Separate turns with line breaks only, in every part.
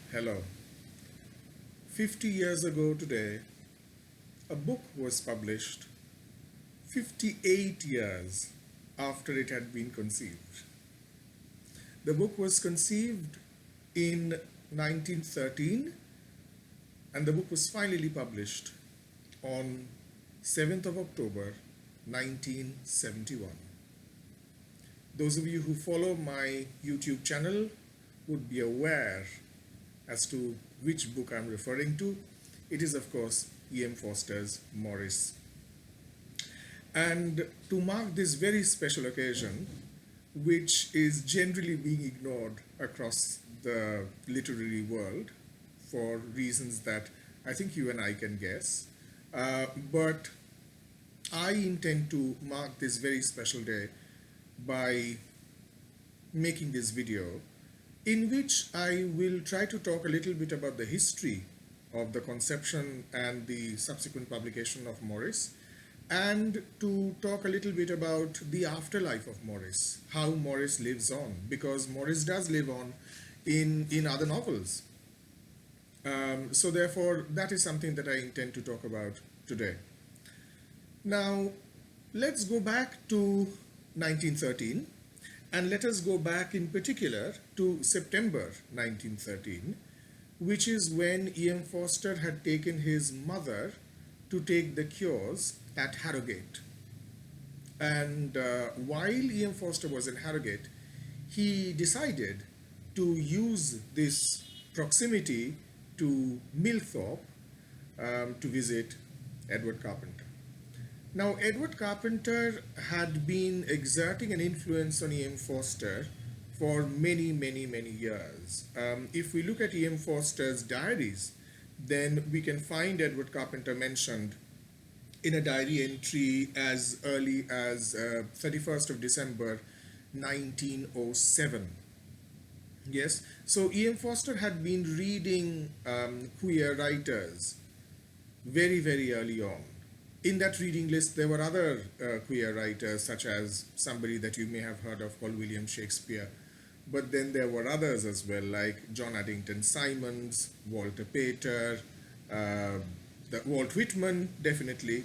Hello. 50 years ago today, a book was published 58 years after it had been conceived. The book was conceived in 1913 and the book was finally published on 7th of October 1971. Those of you who follow my YouTube channel would be aware as to which book I'm referring to. It is, of course, E.M. Forster's Maurice. And to mark this very special occasion, which is generally being ignored across the literary world for reasons that I think you and I can guess, but I intend to mark this very special day by making this video in which I will try to talk a little bit about the history of the conception and the subsequent publication of Maurice, and to talk a little bit about the afterlife of Maurice, how Maurice lives on, because Maurice does live on in other novels. So therefore, that is something that I intend to talk about today. Now, let's go back to 1913. And let us go back in particular to September 1913, which is when E.M. Forster had taken his mother to take the cures at Harrogate. And while E.M. Forster was in Harrogate, he decided to use this proximity to Millthorpe to visit Edward Carpenter. Now, Edward Carpenter had been exerting an influence on E.M. Forster for many, many, many years. If we look at E.M. Forster's diaries, then we can find Edward Carpenter mentioned in a diary entry as early as 31st of December 1907. Yes, so E.M. Forster had been reading queer writers very, very early on. In that reading list, there were other queer writers, such as somebody that you may have heard of called William Shakespeare. But then there were others as well, like John Addington Symonds, Walter Pater, Walt Whitman, definitely.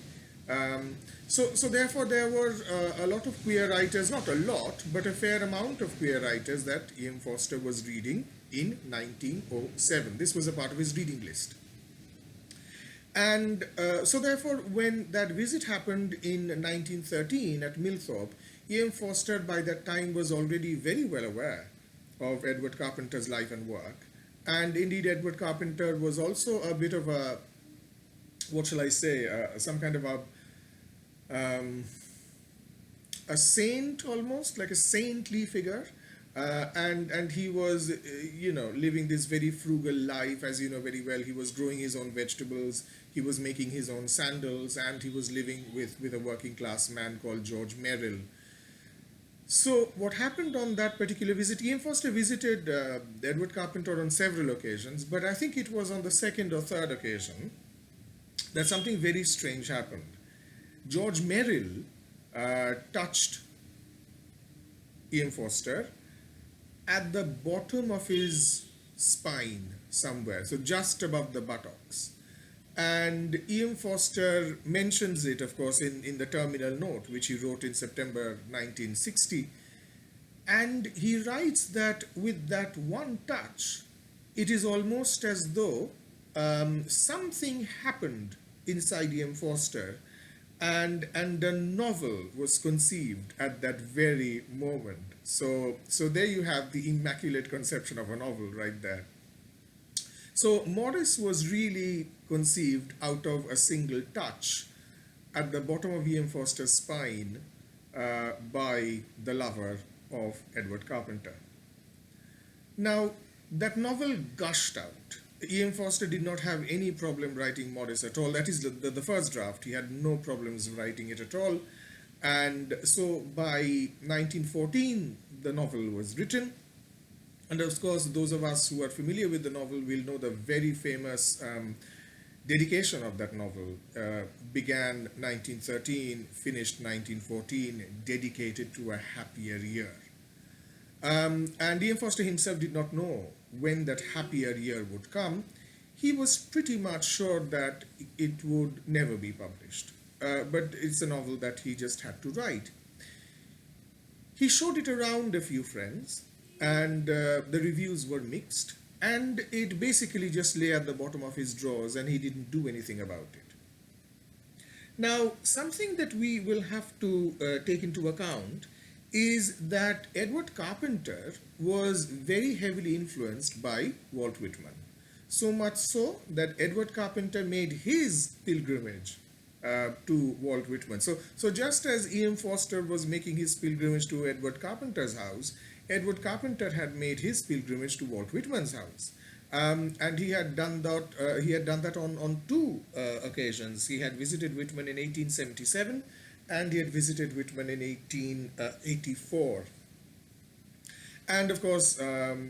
So therefore, there were a lot of queer writers, not a lot, but a fair amount of queer writers that E.M. Forster was reading in 1907. This was a part of his reading list. And so therefore, when that visit happened in 1913 at Millthorpe, E.M. Forster by that time was already very well aware of Edward Carpenter's life and work. And indeed, Edward Carpenter was also a bit of a, what shall I say, some kind of a saint almost, like a saintly figure. And he was, living this very frugal life, as you know very well. He was growing his own vegetables, he was making his own sandals, and he was living with a working class man called George Merrill. So what happened on that particular visit, E.M. Forster visited Edward Carpenter on several occasions, but I think it was on the second or third occasion that something very strange happened. George Merrill touched E.M. Forster at the bottom of his spine somewhere, so just above the buttocks. And E.M. Forster mentions it, of course, in the terminal note, which he wrote in September 1960. And he writes that with that one touch, it is almost as though something happened inside E.M. Forster, and a novel was conceived at that very moment. So there you have the immaculate conception of a novel right there. So Maurice was really conceived out of a single touch at the bottom of E.M. Forster's spine by the lover of Edward Carpenter. Now, that novel gushed out. E.M. Forster did not have any problem writing Maurice at all. That is the first draft. He had no problems writing it at all. And so by 1914, the novel was written. And of course, those of us who are familiar with the novel will know the very famous dedication of that novel. Began 1913, finished 1914, dedicated to a happier year. And E.M. Forster himself did not know when that happier year would come. He was pretty much sure that it would never be published. But it's a novel that he just had to write. He showed it around a few friends, and the reviews were mixed, and it basically just lay at the bottom of his drawers, and he didn't do anything about it. Now, something that we will have to take into account is that Edward Carpenter was very heavily influenced by Walt Whitman. So much so that Edward Carpenter made his pilgrimage to Walt Whitman. So just as E.M. Forster was making his pilgrimage to Edward Carpenter's house, Edward Carpenter had made his pilgrimage to Walt Whitman's house. And he had done that. On two occasions. He had visited Whitman in 1877, and he had visited Whitman in 1884. And of course,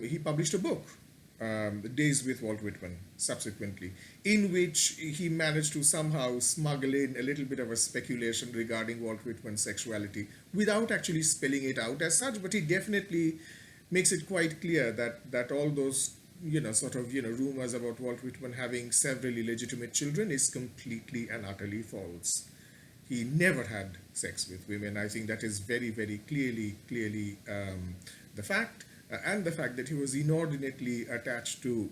he published a book, Days with Walt Whitman, subsequently, in which he managed to somehow smuggle in a little bit of a speculation regarding Walt Whitman's sexuality without actually spelling it out as such, but he definitely makes it quite clear that all those rumors about Walt Whitman having several illegitimate children is completely and utterly false. He never had sex with women. I think that is very, very clearly the fact. And the fact that he was inordinately attached to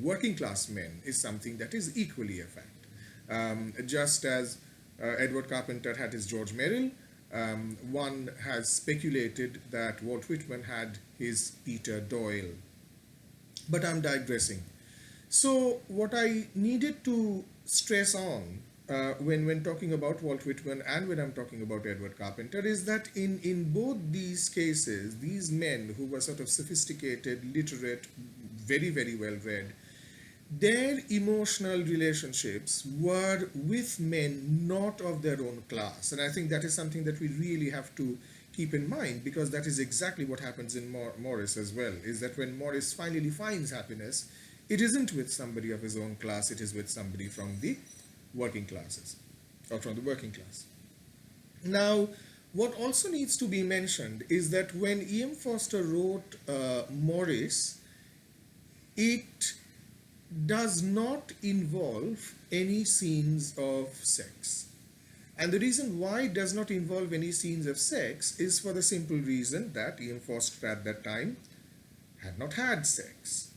working class men is something that is equally a fact. Just as Edward Carpenter had his George Merrill, one has speculated that Walt Whitman had his Peter Doyle. But I'm digressing. So what I needed to stress on when talking about Walt Whitman and when I'm talking about Edward Carpenter is that in both these cases, these men who were sort of sophisticated, literate, very, very well read, their emotional relationships were with men not of their own class. And I think that is something that we really have to keep in mind, because that is exactly what happens in Maurice as well, is that when Maurice finally finds happiness, it isn't with somebody of his own class, it is with somebody from the working classes, or from the working class. Now, what also needs to be mentioned is that when E.M. Forster wrote Maurice, it does not involve any scenes of sex. And the reason why it does not involve any scenes of sex is for the simple reason that E.M. Forster at that time had not had sex.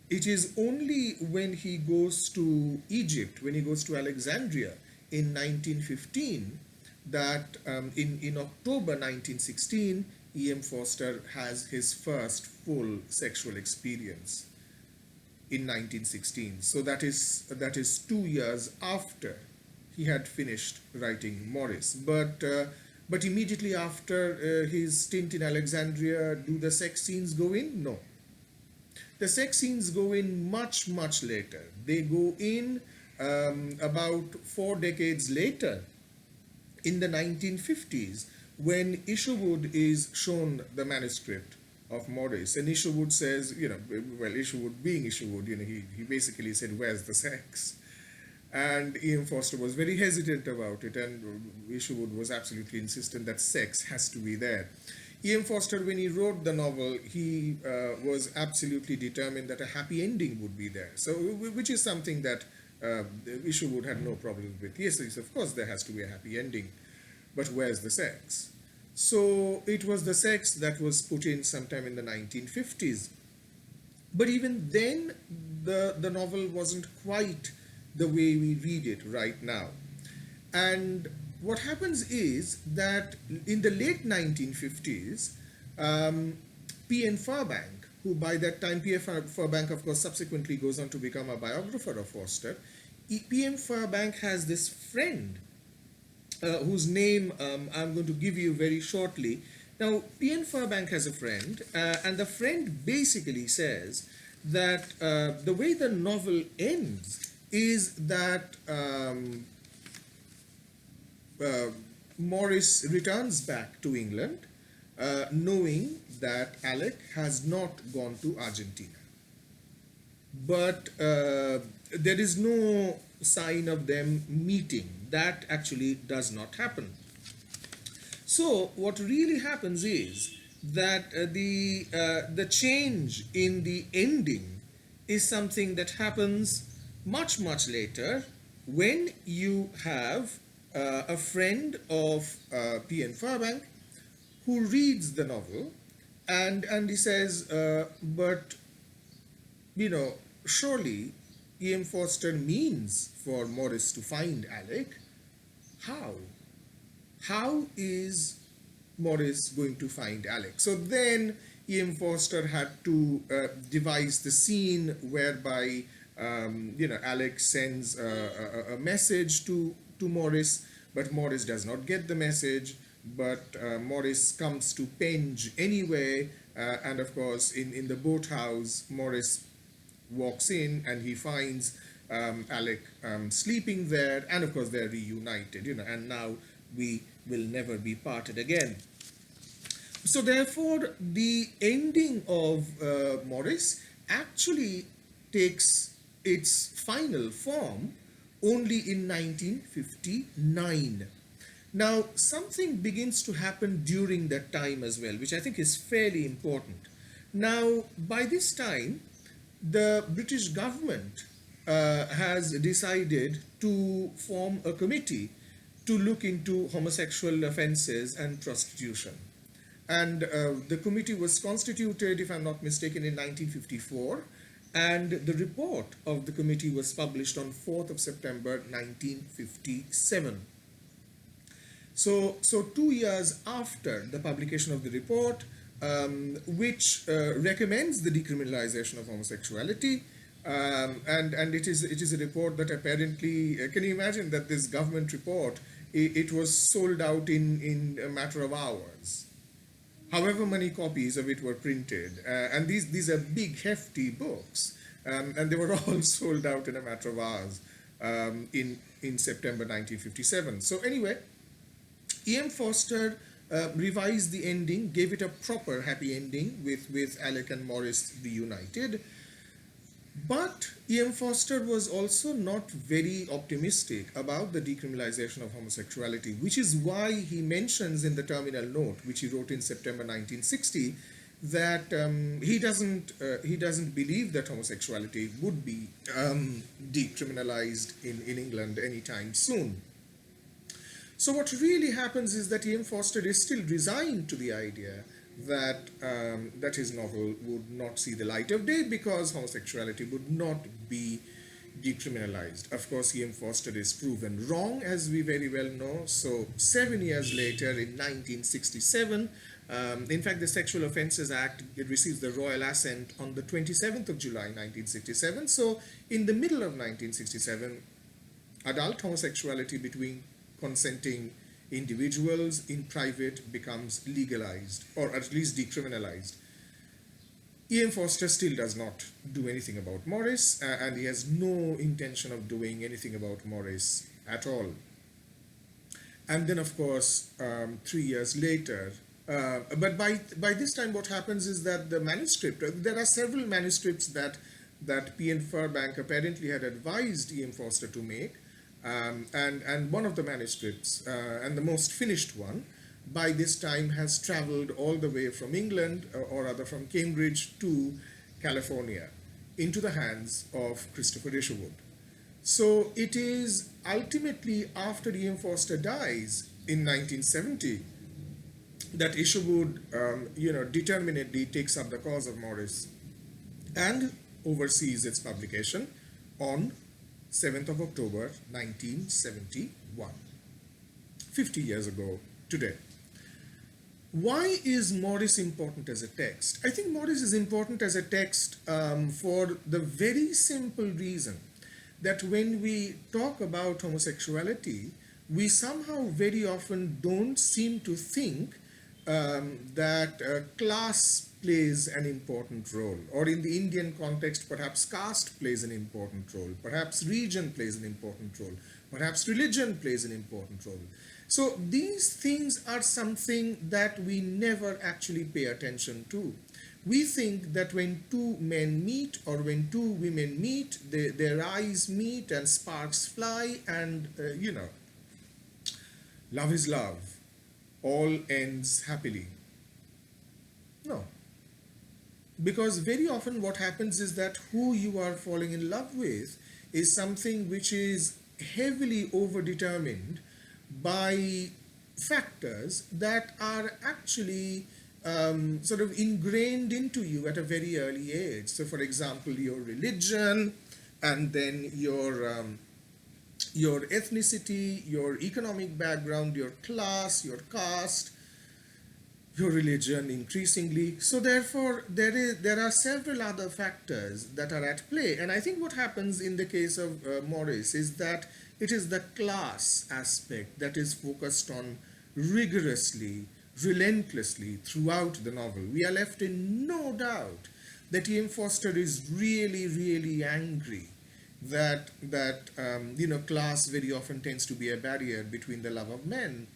It is only when he goes to Egypt, when he goes to Alexandria in 1915, that in October 1916, E.M. Forster has his first full sexual experience in 1916. So that is 2 years after he had finished writing Maurice. But immediately after his stint in Alexandria, do the sex scenes go in? No. The sex scenes go in much, much later. They go in about 4 decades later, in the 1950s, when Isherwood is shown the manuscript of Maurice. And Isherwood says, Isherwood being Isherwood, he basically said, where's the sex? And E.M. Forster was very hesitant about it, and Isherwood was absolutely insistent that sex has to be there. E.M. Forster, when he wrote the novel, he was absolutely determined that a happy ending would be there. So, which is something that Isherwood had no problem with. Yes, of course there has to be a happy ending, but where's the sex? So it was the sex that was put in sometime in the 1950s. But even then, the novel wasn't quite the way we read it right now. And what happens is that in the late 1950s, P.N. Furbank, who by that time, P.N. Furbank, of course, subsequently goes on to become a biographer of Forster, P.M. Furbank has this friend whose name I'm going to give you very shortly. Now, P.N. Furbank has a friend, and the friend basically says that the way the novel ends is that Maurice returns back to England, knowing that Alec has not gone to Argentina. But there is no sign of them meeting. That actually does not happen. So what really happens is that the change in the ending is something that happens much later, when you have a friend of P.N. Furbank who reads the novel, and he says, but you know, surely E.M. Forster means for Maurice to find Alec. How? How is Maurice going to find Alec? So then E.M. Forster had to devise the scene whereby Alec sends a message to Maurice, but Maurice does not get the message. But Maurice comes to Penge anyway, and of course, in the boathouse, Maurice walks in and he finds Alec sleeping there, and of course they're reunited, and now we will never be parted again. So therefore, the ending of Maurice actually takes its final form only in 1959. Now, something begins to happen during that time as well, which I think is fairly important. Now, by this time, the British government has decided to form a committee to look into homosexual offences and prostitution. And the committee was constituted, if I'm not mistaken, in 1954, and the report of the committee was published on 4th of September 1957. So 2 years after the publication of the report, which recommends the decriminalization of homosexuality, and it is a report that apparently, can you imagine that this government report, it was sold out in a matter of hours. However many copies of it were printed, and these are big, hefty books, and they were all sold out in a matter of hours in September 1957. So anyway, E.M. Forster revised the ending, gave it a proper happy ending with Alec and Maurice reunited. But E.M. Forster was also not very optimistic about the decriminalization of homosexuality, which is why he mentions in the terminal note, which he wrote in September 1960, that he doesn't believe that homosexuality would be decriminalized in England anytime soon. So what really happens is that E.M. Forster is still resigned to the idea that his novel would not see the light of day because homosexuality would not be decriminalized. Of course, E.M. Forster is proven wrong, as we very well know. So 7 years later, in 1967, in fact, the Sexual Offences Act, it receives the royal assent on the 27th of July 1967. So in the middle of 1967, adult homosexuality between consenting individuals in private becomes legalized, or at least decriminalized. E.M. Forster still does not do anything about Maurice, and he has no intention of doing anything about Maurice at all. And then, of course, 3 years later, but by this time, what happens is that the manuscript, there are several manuscripts that P.N. Furbank apparently had advised E.M. Forster to make, and one of the manuscripts, and the most finished one, by this time has traveled all the way from England, or rather from Cambridge to California, into the hands of Christopher Isherwood. So it is ultimately after E.M. Forster dies in 1970 that Isherwood, determinedly takes up the cause of Maurice and oversees its publication on 7th of October 1971, 50 years ago today. Why is Maurice important as a text? I think Maurice is important as a text for the very simple reason that when we talk about homosexuality, we somehow very often don't seem to think that class plays an important role, or in the Indian context, perhaps caste plays an important role, perhaps region plays an important role, perhaps religion plays an important role. So these things are something that we never actually pay attention to. We think that when two men meet or when two women meet, their eyes meet and sparks fly, and love is love, all ends happily. No, because very often what happens is that who you are falling in love with is something which is heavily overdetermined by factors that are actually sort of ingrained into you at a very early age. So, for example, your religion, and then your ethnicity, your economic background, your class, your caste, your religion increasingly. So therefore there are several other factors that are at play, and I think what happens in the case of Maurice is that it is the class aspect that is focused on rigorously, relentlessly throughout the novel. We are left in no doubt that E.M. Forster is really, really angry that class very often tends to be a barrier between the love of men.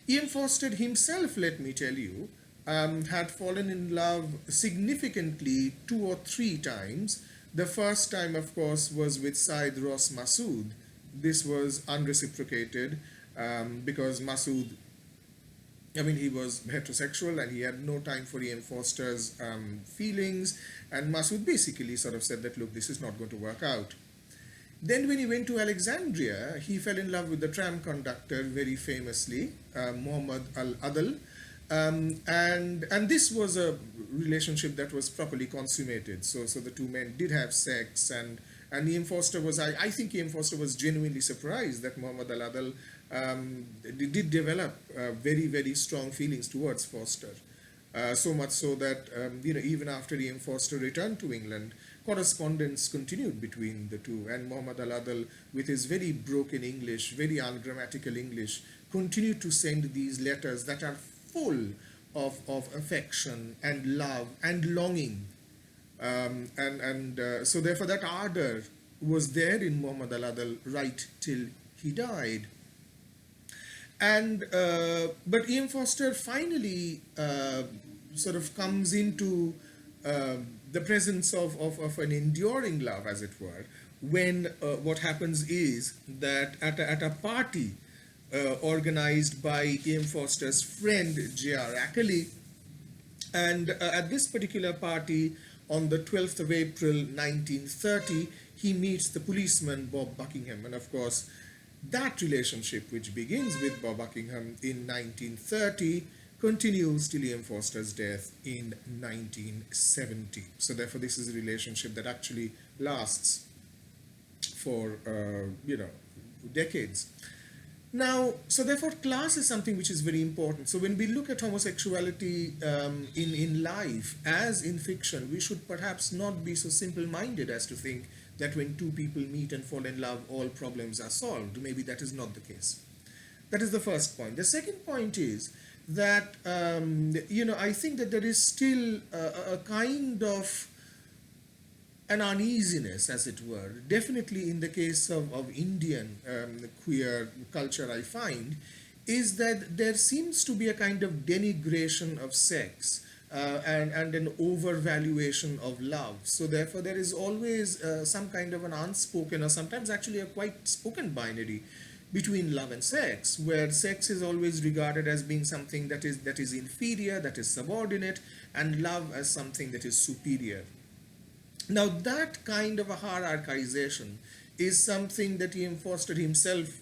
Ian Forster himself, let me tell you, had fallen in love significantly 2 or 3 times. The first time, of course, was with Said Ross Masood. This was unreciprocated because Masood, I mean, he was heterosexual and he had no time for Ian Forster's feelings. And Masood basically sort of said that, look, this is not going to work out. Then, when he went to Alexandria, he fell in love with the tram conductor, very famously, Muhammad Al Adl. And this was a relationship that was properly consummated. So the two men did have sex, and Ian Forster was, I think Ian Forster was genuinely surprised that Muhammad Al Adl did develop very, very strong feelings towards Forster. So much so that even after Ian Forster returned to England, correspondence continued between the two, and Muhammad Al Adl, with his very broken English, very ungrammatical English, continued to send these letters that are full of affection and love and longing. So therefore that ardor was there in Muhammad Al Adl right till he died. And but Ian Forster finally sort of comes into the presence of an enduring love, as it were, when what happens is that at a party organized by Ian Forster's friend J.R. Ackley, and at this particular party on the 12th of April 1930, he meets the policeman Bob Buckingham, and of course that relationship, which begins with Bob Buckingham in 1930, continues till Ian Forster's death in 1970. So therefore this is a relationship that actually lasts for decades. Now, so therefore class is something which is very important. So when we look at homosexuality in life as in fiction, we should perhaps not be so simple-minded as to think that when two people meet and fall in love, all problems are solved. Maybe that is not the case. That is the first point. The second point is that, I think that there is still a kind of an uneasiness, as it were. Definitely in the case of Indian queer culture, I find, is that there seems to be a kind of denigration of sex and an overvaluation of love. So therefore there is always some kind of an unspoken, or sometimes actually a quite spoken binary between love and sex, where sex is always regarded as being something that is inferior, that is subordinate, and love as something that is superior. Now that kind of a hierarchization is something that E.M. Forster himself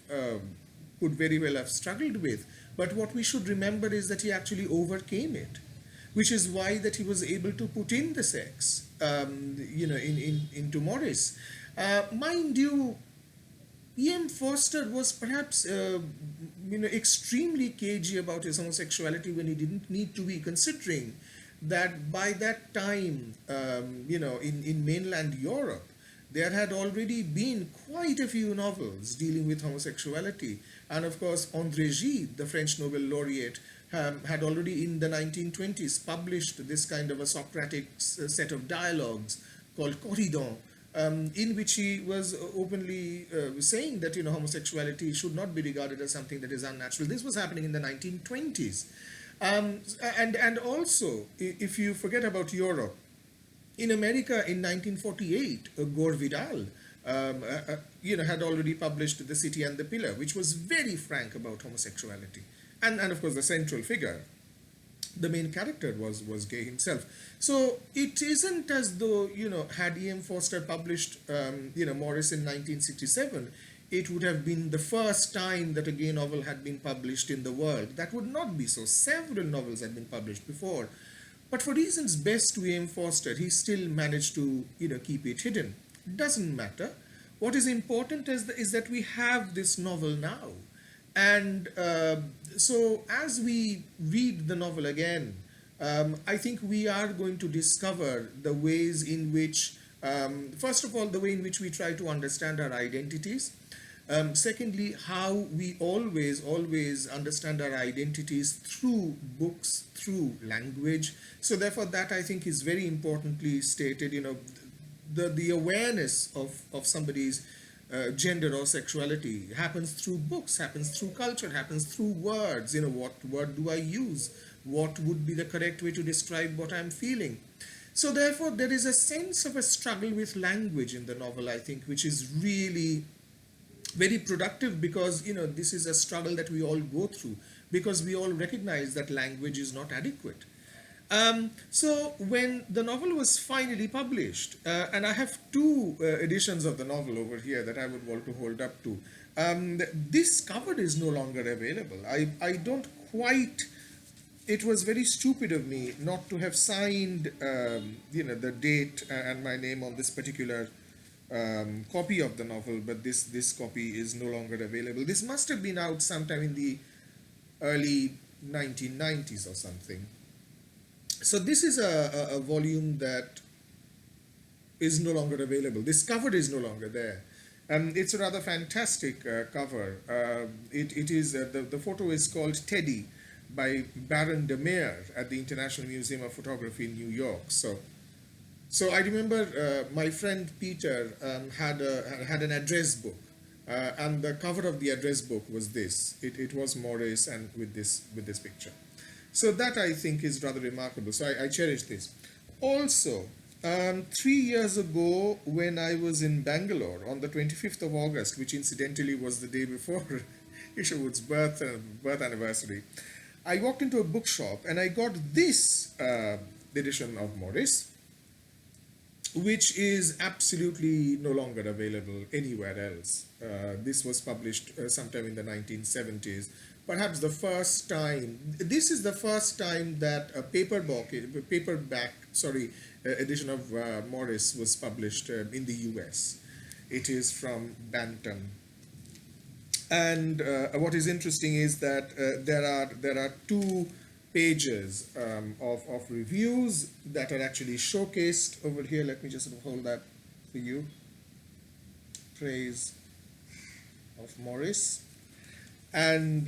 could very well have struggled with, but what we should remember is that he actually overcame it, which is why that he was able to put in the sex into Maurice. Mind you, E.M. Forster was perhaps extremely cagey about his homosexuality when he didn't need to be, considering that by that time, in mainland Europe, there had already been quite a few novels dealing with homosexuality. And of course, André Gide, the French Nobel laureate, had already in the 1920s published this kind of a Socratic set of dialogues called Corridon, in which he was openly saying that homosexuality should not be regarded as something that is unnatural. This was happening in the 1920s. And also, if you forget about Europe, in America in 1948, Gore Vidal, had already published The City and the Pillar, which was very frank about homosexuality. And of course, the central figure the main character was gay himself. So it isn't as though, had E.M. Forster published, Maurice in 1967, it would have been the first time that a gay novel had been published in the world. That would not be so. Several novels had been published before. But for reasons best to E.M. Forster, he still managed to, keep it hidden. Doesn't matter. What is important is that we have this novel now. And so as we read the novel again, I think we are going to discover the ways in which, first of all, the way in which we try to understand our identities. Secondly, how we always understand our identities through books, through language. So therefore, that I think is very importantly stated, the awareness of somebody's gender or sexuality happens through books, happens through culture, happens through words. What word do I use? What would be the correct way to describe what I'm feeling? So therefore, there is a sense of a struggle with language in the novel, I think, which is really very productive, because this is a struggle that we all go through, because we all recognize that language is not adequate. So when the novel was finally published, and I have two editions of the novel over here that I would want to hold up to, this cover is no longer available. I don't quite, it was very stupid of me not to have signed, the date and my name on this particular copy of the novel, but this copy is no longer available. This must have been out sometime in the early 1990s or something. So this is a volume that is no longer available. This cover is no longer there. It's a rather fantastic cover. It is the photo is called Teddy by Baron de Meer at the International Museum of Photography in New York. So I remember my friend Peter had an address book, and the cover of the address book was this. It was Maurice and with this picture. So that I think is rather remarkable. So I cherish this. Also, 3 years ago, when I was in Bangalore on the 25th of August, which incidentally was the day before Isherwood's birth anniversary, I walked into a bookshop and I got this edition of Maurice, which is absolutely no longer available anywhere else. This was published sometime in the 1970s. Perhaps the first time, this is the first time that a paperback edition of Maurice was published in the US. It is from Bantam. And what is interesting is that there are 2 pages of reviews that are actually showcased over here. Let me just sort of hold that for you. Praise of Maurice. And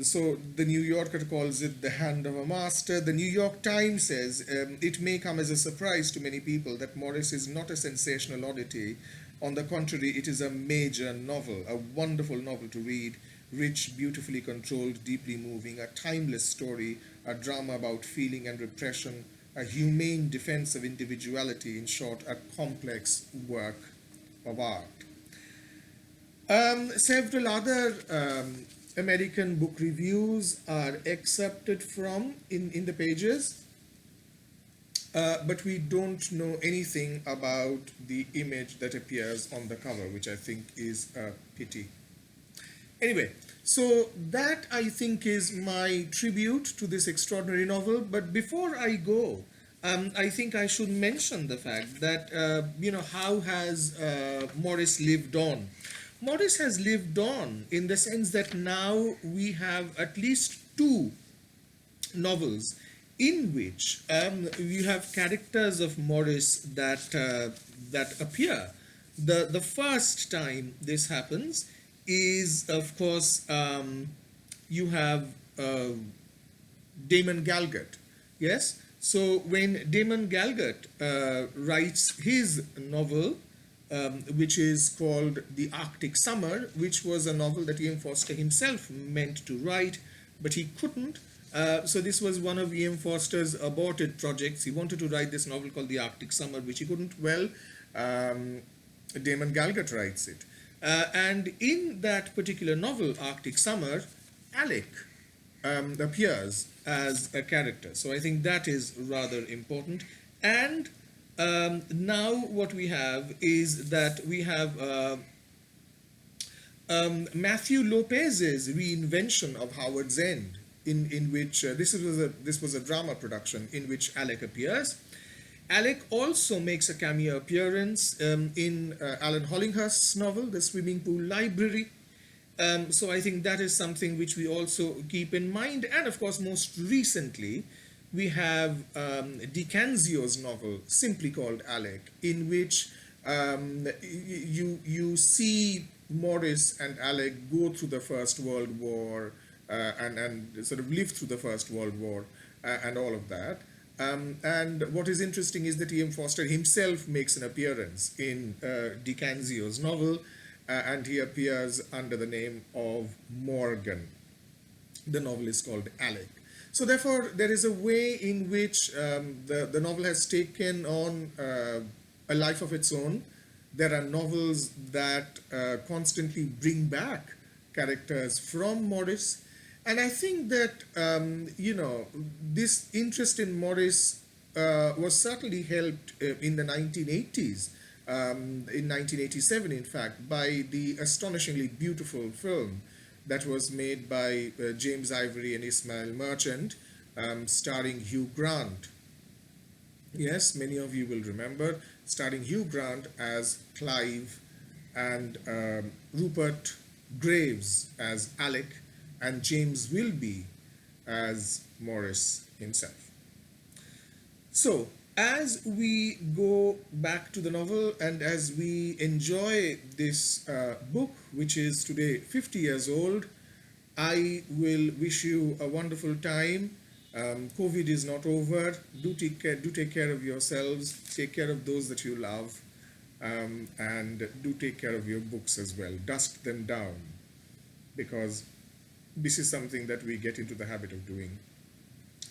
so the New Yorker calls it the hand of a master. The New York Times says it may come as a surprise to many people that Maurice is not a sensational oddity. On the contrary, it is a major novel, a wonderful novel to read, rich, beautifully controlled, deeply moving, a timeless story, a drama about feeling and repression, a humane defense of individuality, in short, a complex work of art. Several other American book reviews are accepted from in the pages, but we don't know anything about the image that appears on the cover, which I think is a pity. Anyway, so that I think is my tribute to this extraordinary novel. But before I go, I think I should mention the fact that, how has Maurice lived on? Maurice has lived on in the sense that now we have at least 2 novels in which you have characters of Maurice that appear. The first time this happens is, of course, you have Damon Galgut. Yes? So when Damon Galgut writes his novel, which is called The Arctic Summer, which was a novel that E.M. Forster himself meant to write, but he couldn't. So this was one of E.M. Forster's aborted projects. He wanted to write this novel called The Arctic Summer, which he couldn't. Well, Damon Galgut writes it. And in that particular novel, Arctic Summer, Alec appears. as a character. So I think that is rather important. And now what we have is that we have Matthew Lopez's reinvention of Howard's End, in which this was a drama production in which Alec appears. Alec also makes a cameo appearance in Alan Hollinghurst's novel, The Swimming Pool Library. So I think that is something which we also keep in mind. And of course, most recently, we have Canzio's novel, simply called Alec, in which you see Maurice and Alec go through the First World War and sort of live through the First World War and all of that. And what is interesting is that E.M. Forster himself makes an appearance in Canzio's novel, and he appears under the name of Morgan. The novel is called Alec. So therefore, there is a way in which the novel has taken on a life of its own. There are novels that constantly bring back characters from Maurice. And I think that, this interest in Maurice was certainly helped in the 1980s, in 1987, in fact, by the astonishingly beautiful film that was made by James Ivory and Ismail Merchant, starring Hugh Grant. Yes, many of you will remember, starring Hugh Grant as Clive and Rupert Graves as Alec and James Wilby as Maurice himself. So, as we go back to the novel and as we enjoy this book, which is today 50 years old, I will wish you a wonderful time. COVID is not over. Do take care of yourselves, take care of those that you love, and do take care of your books as well. Dust them down, because this is something that we get into the habit of doing.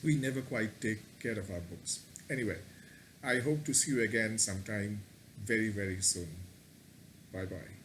We never quite take care of our books. Anyway, I hope to see you again sometime very, very soon. Bye-bye.